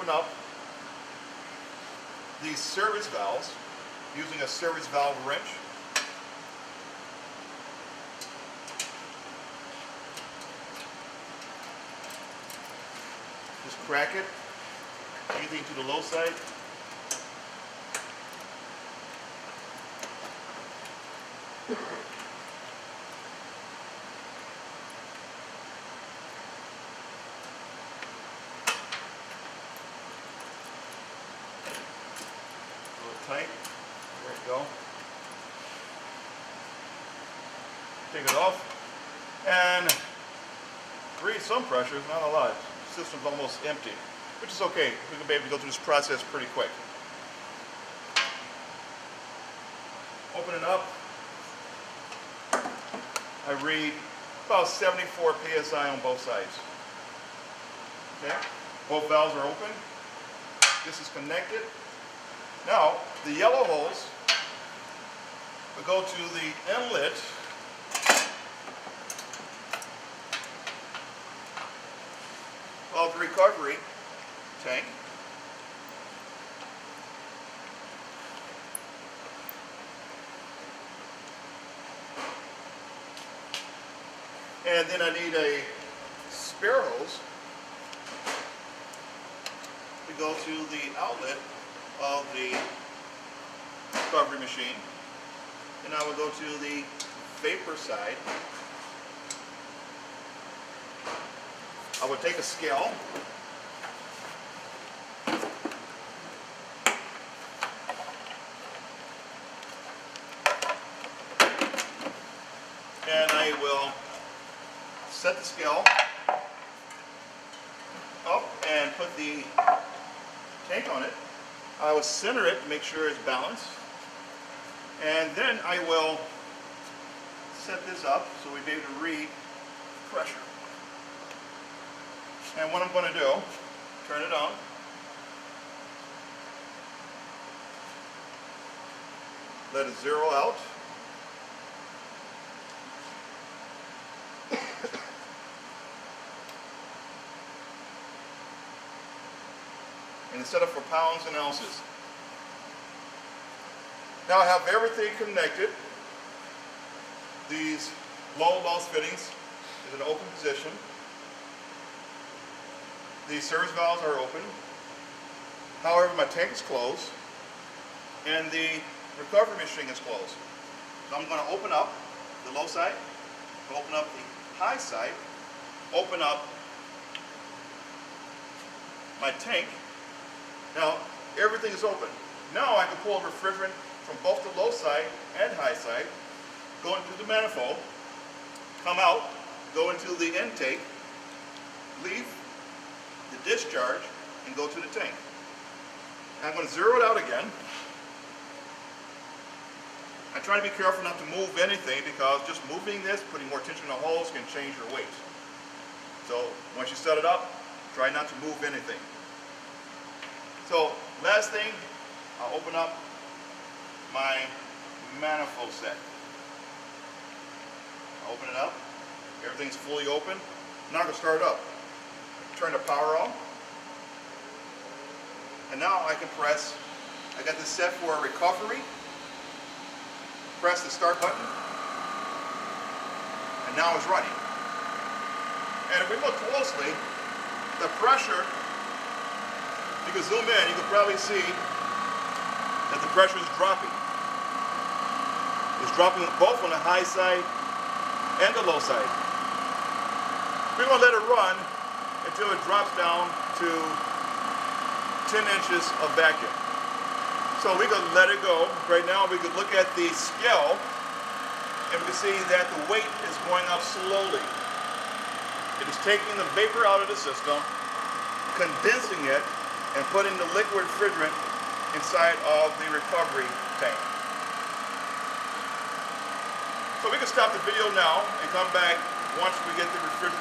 open up these service valves using a service valve wrench. Just crack it, anything to the low side. Tight. There you go. Take it off and breathe some pressure, not a lot. The system's almost empty, which is okay. We can be able to go through this process pretty quick. Open it up. I read about 74 psi on both sides. Okay, both valves are open. This is connected. Now, the yellow hose will go to the inlet of the recovery tank. And then I need a spare hose to go to the outlet of the recovery machine, and I will go to the vapor side. I will take a scale and I will set the scale up and put the tank on it. I will center it to make sure it's balanced, and then I will set this up so we'll be able to read pressure. And what I'm going to do, turn it on, let it zero out, and set up for pounds and ounces. Now I have everything connected. These low loss fittings is in open position. The service valves are open. However, my tank is closed and the recovery machine is closed. So I'm going to open up the low side, open up the high side, open up my tank. Now, everything is open. Now I can pull refrigerant from both the low side and high side, go into the manifold, come out, go into the intake, leave the discharge, and go to the tank. I'm going to zero it out again. I try to be careful not to move anything because just moving this, putting more tension on the hose can change your weight. So once you set it up, try not to move anything. So last thing, I'll open up my manifold set. I'll open it up. Everything's fully open. Now I'm going to start it up. Turn the power on. And now I can press, I got this set for recovery. Press the start button. And now it's running. And if we look closely, the pressure, you can zoom in, you can probably see that the pressure is dropping. It's dropping both on the high side and the low side. We're going to let it run until it drops down to 10 inches of vacuum. So we can let it go. Right now we can look at the scale and we can see that the weight is going up slowly. It is taking the vapor out of the system, condensing it, and putting the liquid refrigerant inside of the recovery tank. So we can stop the video now and come back once we get the refrigerant